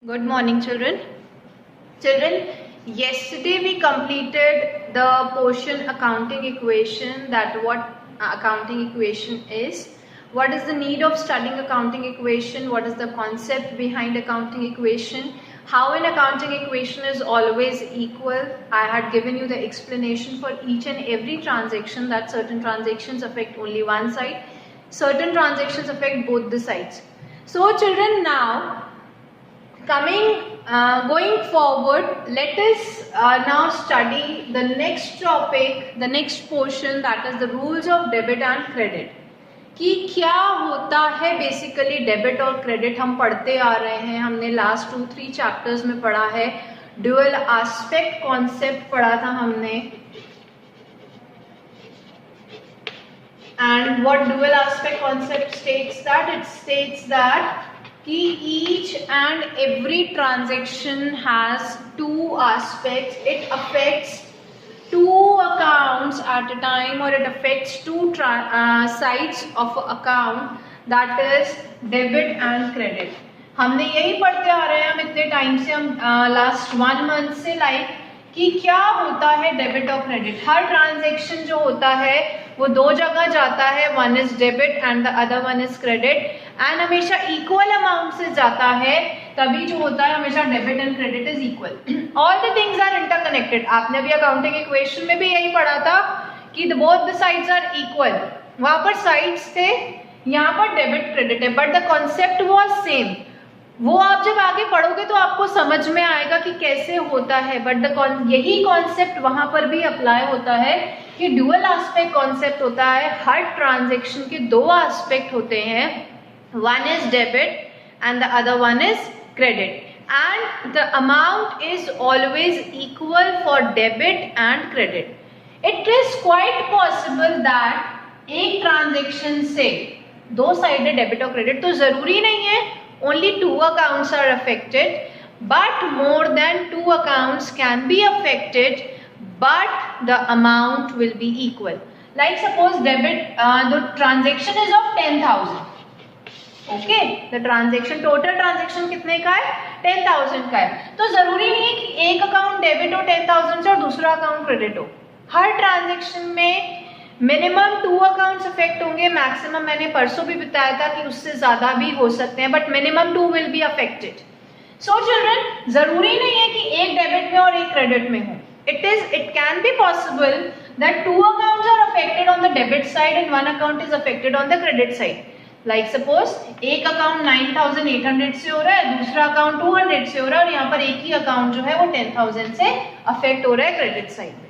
Good morning, children. Children, yesterday we completed the portion accounting equation, that what accounting equation is, what is the need of studying accounting equation, what is the concept behind accounting equation, how an accounting equation is always equal. I had given you the explanation for each and every transaction, that certain transactions affect only one side, certain transactions affect both the sides. So children, now going forward, let us now study the next topic, the next portion, that is the rules of debit and credit. कि क्या होता है basically debit और credit हम पढ़ते आ रहे हैं. हमने लास्ट 2-3 चैप्टर्स में पढ़ा है. ड्यूअल एस्पेक्ट कॉन्सेप्ट पढ़ा था हमने. And what dual aspect concept states that, it states that each and every transaction has two aspects. It affects two accounts at a time, or it affects two sides of account, that is debit and credit. हमने यही पढ़ते आ रहे हैं हम इतने time से, हम last 1 month से, लाइक कि क्या होता है डेबिट और क्रेडिट. हर ट्रांजेक्शन जो होता है वो दो जगह जाता है, one is debit and the other one is credit, and हमेशा इक्वल अमाउंट से जाता है, तभी जो होता है हमेशा debit and credit is equal. All the things are interconnected. आपने भी अकाउंटिंग इक्वेशन में भी यही पढ़ा था कि both the sides are equal. वहां पर साइड्स थे, यहाँ पर डेबिट क्रेडिट है, but the concept was same. वो आप जब आगे पढ़ोगे तो आपको समझ में आएगा कि कैसे होता है, बट यही कॉन्सेप्ट वहां पर भी अप्लाई होता है कि ड्यूअल एस्पेक्ट कॉन्सेप्ट होता है. हर ट्रांजैक्शन के दो एस्पेक्ट होते हैं, one is debit and the other one is credit, and the amount is always equal for debit and credit. It is quite possible that एक ट्रांजेक्शन से दो साइडेड डेबिट और क्रेडिट, तो जरूरी नहीं है only 2 accounts are affected, but more than 2 accounts can be affected, but the amount will be equal. Like suppose debit, the transaction is of 10,000. Okay, the transaction, total transaction कितने का है? 10,000 का है. तो जरूरी नहीं है कि एक अकाउंट डेबिट हो 10,000 से और दूसरा अकाउंट क्रेडिट हो. हर ट्रांजेक्शन में मिनिमम 2 अकाउंट्स अफेक्ट होंगे. मैक्सिमम मैंने परसों भी बताया था कि उससे ज्यादा भी हो सकते हैं, but minimum 2 will be affected. So children, जरूरी नहीं है कि एक डेबिट में और एक क्रेडिट में हो. It can be possible that 2 accounts are affected on the debit side and 1 account is affected on the credit side. Like suppose एक अकाउंट 9,800 से हो रहा है, दूसरा अकाउंट 200 से हो रहा है, और यहाँ पर एक ही अकाउंट जो है वो 10,000 से अफेक्ट हो रहा है क्रेडिट साइड में.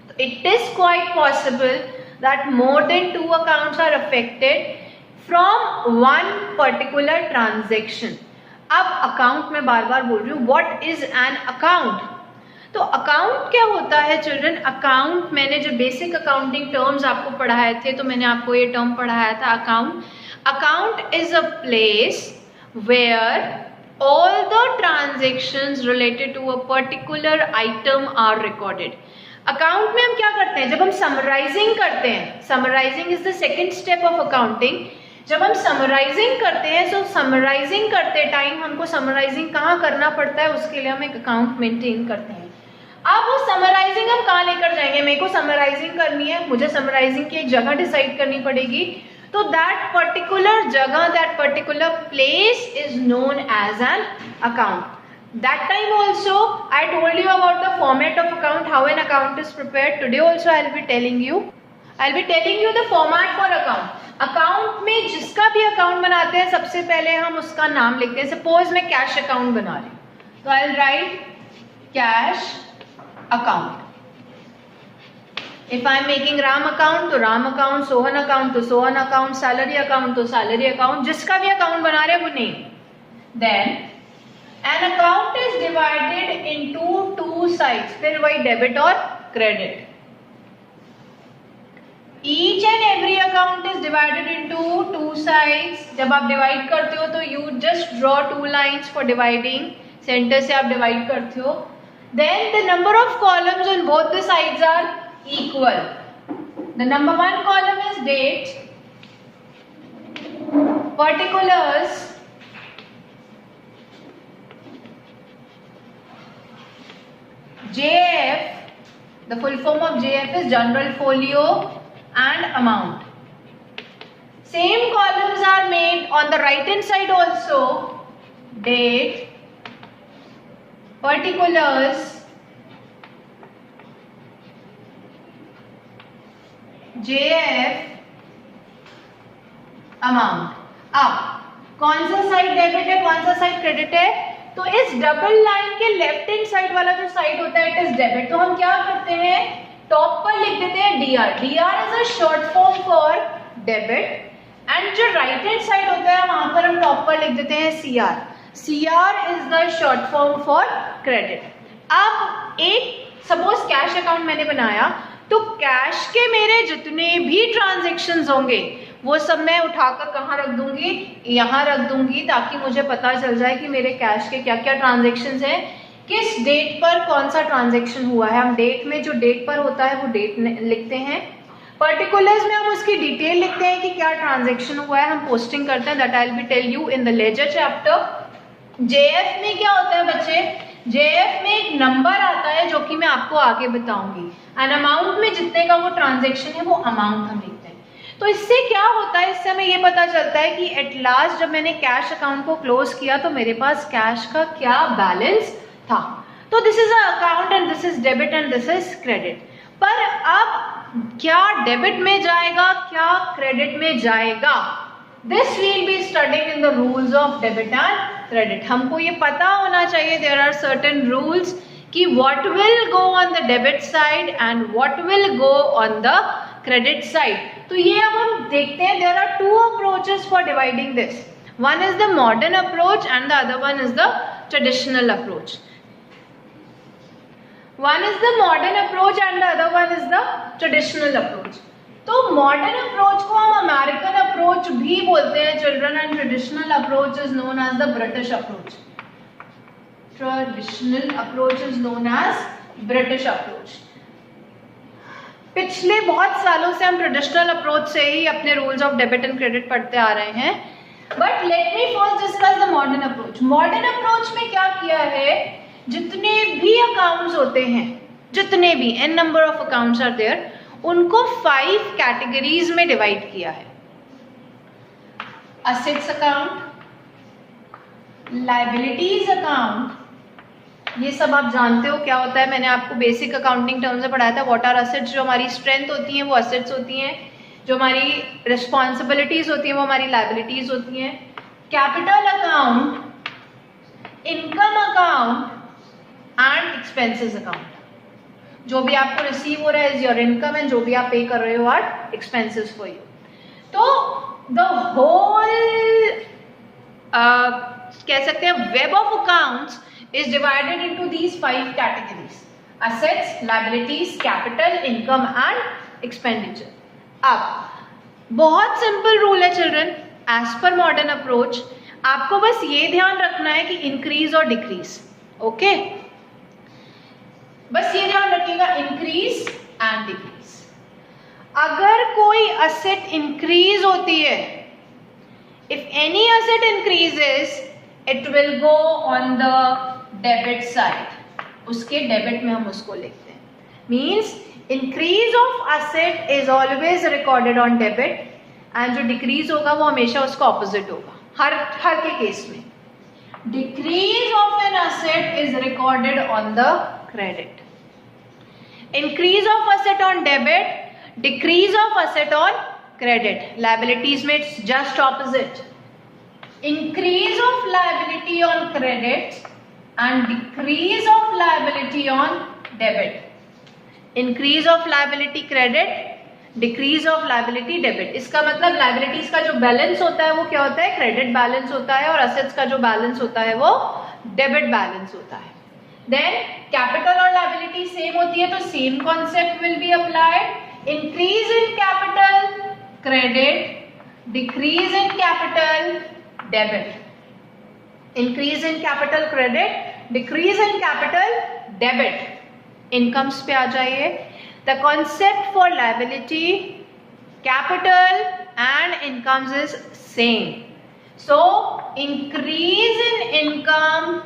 तो it is quite possible that more than 2 accounts are affected from one particular transaction. अब अकाउंट में बार बार बोल रही हूँ, व्हाट इज एन अकाउंट. तो अकाउंट क्या होता है चिल्ड्रन? अकाउंट, मैंने जो बेसिक अकाउंटिंग टर्म्स आपको पढ़ाए थे, तो मैंने आपको ये टर्म पढ़ाया था account. Account is a place where all the transactions related to a particular item are recorded. Account में हम क्या करते हैं? जब हम समराइजिंग करते हैं, summarising is the second step of accounting. जब हम समराइजिंग करते हैं, तो समराइजिंग करते टाइम हमको समराइजिंग कहाँ करना पड़ता है, उसके लिए हम एक अकाउंट मेंटेन करते हैं. अब वो समराइजिंग हम कहाँ लेकर जाएंगे? मेरे को समराइजिंग करनी है, मुझे समराइजिंग की एक जगह डिसाइड करनी पड़ेगी. तो that particular जगह, that particular place is known as an account. That time also I told you about the format of account, how an account is prepared. Today also I'll be telling you the format for account. Account में जिसका भी account बनाते हैं, सबसे पहले हम उसका नाम लिखते हैं. Suppose मैं cash account बना रही हूँ, तो I'll write cash account. If I am making Ram account, तो राम अकाउंट, सोहन अकाउंट तो सोहन अकाउंट, सैलरी अकाउंट तो सैलरी अकाउंट, जिसका भी अकाउंट बना रहे हैं वो name. Then an account is divided into 2 sides. फिर वही डेबिट और credit. Each and every account is divided into 2 sides. जब आप डिवाइड करते हो तो you just draw 2 lines for dividing. Centre से आप डिवाइड करते हो. Then the number of columns on both the sides are equal. The number 1 column is date, particulars, JF, the full form of JF is General Folio and Amount. Same columns are made on the right hand side also. Date, particulars, JF, amount. अब कौन सा side debit है, कौन सा side credit है? तो इस double line के लेफ्ट हैंड साइड वाला जो साइड होता है इट इज डेबिट. तो हम क्या करते हैं, टॉप पर लिख देते हैं DR. DR is a short form for debit. And जो राइट हैंड साइड होता है वहां पर हम टॉप पर लिख देते हैं CR. CR is the short form for credit. अब एक सपोज कैश अकाउंट मैंने बनाया, तो कैश के मेरे जितने भी ट्रांजैक्शंस होंगे वो सब मैं उठाकर कहाँ रख दूंगी, यहाँ रख दूंगी, ताकि मुझे पता चल जाए कि मेरे कैश के क्या क्या ट्रांजैक्शंस हैं, किस डेट पर कौन सा ट्रांजैक्शन हुआ है. हम डेट में जो डेट पर होता है वो डेट लिखते हैं. पर्टिकुलर्स में हम उसकी डिटेल लिखते हैं कि क्या ट्रांजैक्शन हुआ है, हम पोस्टिंग करते हैं. That I will tell you in the ledger chapter. JF में क्या होता है बच्चे, JF में एक नंबर आता है जो कि मैं आपको आगे बताऊंगी. एंड अमाउंट में जितने का वो ट्रांजैक्शन है वो अमाउंट हम लिखते हैं. तो इससे क्या होता है, इससे हमें ये पता चलता है कि एट लास्ट जब मैंने कैश अकाउंट को क्लोज किया तो मेरे पास कैश का क्या बैलेंस था. तो this is a account and this is debit and this is credit. पर अब क्या डेबिट में जाएगा, क्या क्रेडिट में जाएगा, this will be studying in the rules of debit and credit. हमको ये पता होना चाहिए देयर आर सर्टेन रूल्स कि what will go on the debit side and what will go on the credit side. तो ये अब हम देखते हैं. There are two approaches for dividing this. One is the modern approach and the other one is the traditional approach. One is the modern approach and the other one is the traditional approach. तो modern approach को हम American approach भी बोलते हैं children, and traditional approach is known as the British approach. Traditional approach is known as British approach. पिछले बहुत सालों से हम ट्रेडिशनल अप्रोच से ही अपने rules of debit and credit पढ़ते आ रहे हैं. But let me first discuss the modern approach. Modern approach में क्या किया है, जितने भी अकाउंट्स होते हैं, जितने भी n number of accounts are there, उनको 5 कैटेगरीज में डिवाइड किया है. असेट्स अकाउंट, लायबिलिटीज अकाउंट, ये सब आप जानते हो क्या होता है. मैंने आपको बेसिक अकाउंटिंग टर्म्स में पढ़ाया था. व्हाट आर असेट्स, जो हमारी स्ट्रेंथ होती हैं वो असेट्स होती हैं, जो हमारी रिस्पॉन्सिबिलिटीज होती हैं वो हमारी लायबिलिटीज होती हैं. Capital account, income account and expenses account. जो भी आपको रिसीव हो रहा है इज योर इनकम एंड जो भी आप पे कर रहे हो आर एक्सपेंसेस फॉर यू. तो द होल कह सकते हैं web of accounts is divided into these 5 categories: assets, liabilities, capital, income and expenditure. अब बहुत सिंपल रूल है children. As per modern approach आपको बस ये ध्यान रखना है कि इंक्रीज और डिक्रीज. ओके, बस ये ध्यान रखिएगा, इंक्रीज एंड डिक्रीज. अगर कोई असेट इंक्रीज होती है, if any asset increases it will go on the debit side. उसके डेबिट में हम उसको लिखते हैं. Means increase of asset is always recorded on debit and जो डिक्रीज होगा वो हमेशा उसका ऑपोजिट होगा. हर के केस में decrease of an asset is recorded on the credit. Increase of asset on debit, decrease of asset on credit. Liabilities में it's just opposite. Increase of liability on credit and decrease of liability on debit. Increase of liability credit, decrease of liability debit. इसका मतलब liabilities का जो balance होता है वो क्या होता है, क्रेडिट बैलेंस होता है, और assets का जो बैलेंस होता है वो डेबिट बैलेंस होता है. Then capital और liability सेम होती है, तो same concept will be applied. Increase in capital credit, decrease in capital debit. Increase in capital credit, decrease in capital debit. Incomes पे आ जाइए. The concept for liability, capital and incomes is same. So increase in income,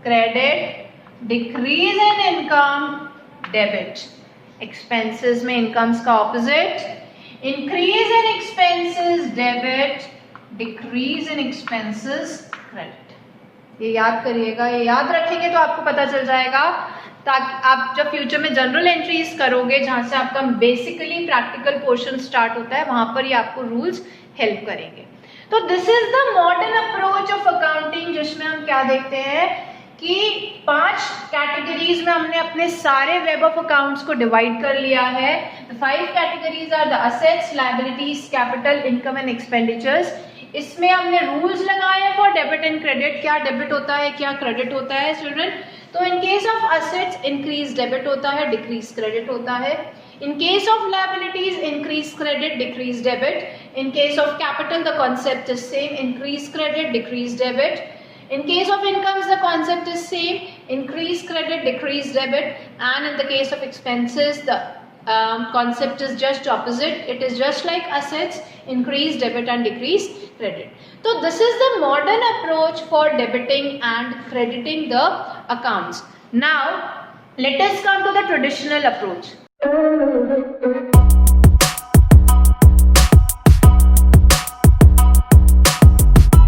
credit, decrease in income, debit. Expenses में incomes का opposite, increase in expenses, debit, decrease in expenses, credit. ये याद करिएगा, ये याद रखेंगे तो आपको पता चल जाएगा, ताकि आप जब फ्यूचर में जनरल एंट्रीज करोगे जहां से आपका बेसिकली प्रैक्टिकल पोर्शन स्टार्ट होता है, वहां पर ये आपको रूल्स हेल्प करेंगे. तो this is the modern approach of accounting, जिसमें हम क्या देखते हैं कि 5 कैटेगरीज में हमने अपने सारे वेब ऑफ अकाउंट्स को डिवाइड कर लिया है. The 5 categories are the assets, liabilities, capital, income and expenditures. इसमें हमने रूल्स लगाए हैं फॉर डेबिट एंड क्रेडिट. क्या डेबिट होता है, क्या क्रेडिट होता है स्टूडेंट. तो in case of assets increase debit होता है, डिक्रीज क्रेडिट होता है. In case of liabilities, increase credit, decrease debit. In case of capital, the concept is same, increase credit, decrease debit. In case of incomes, the concept is same, increase credit, decrease debit. And in the case of expenses, the concept is just opposite. It is just like assets, increase debit and decrease credit. So this is the modern approach for debiting and crediting the accounts. Now, let us come to the traditional approach.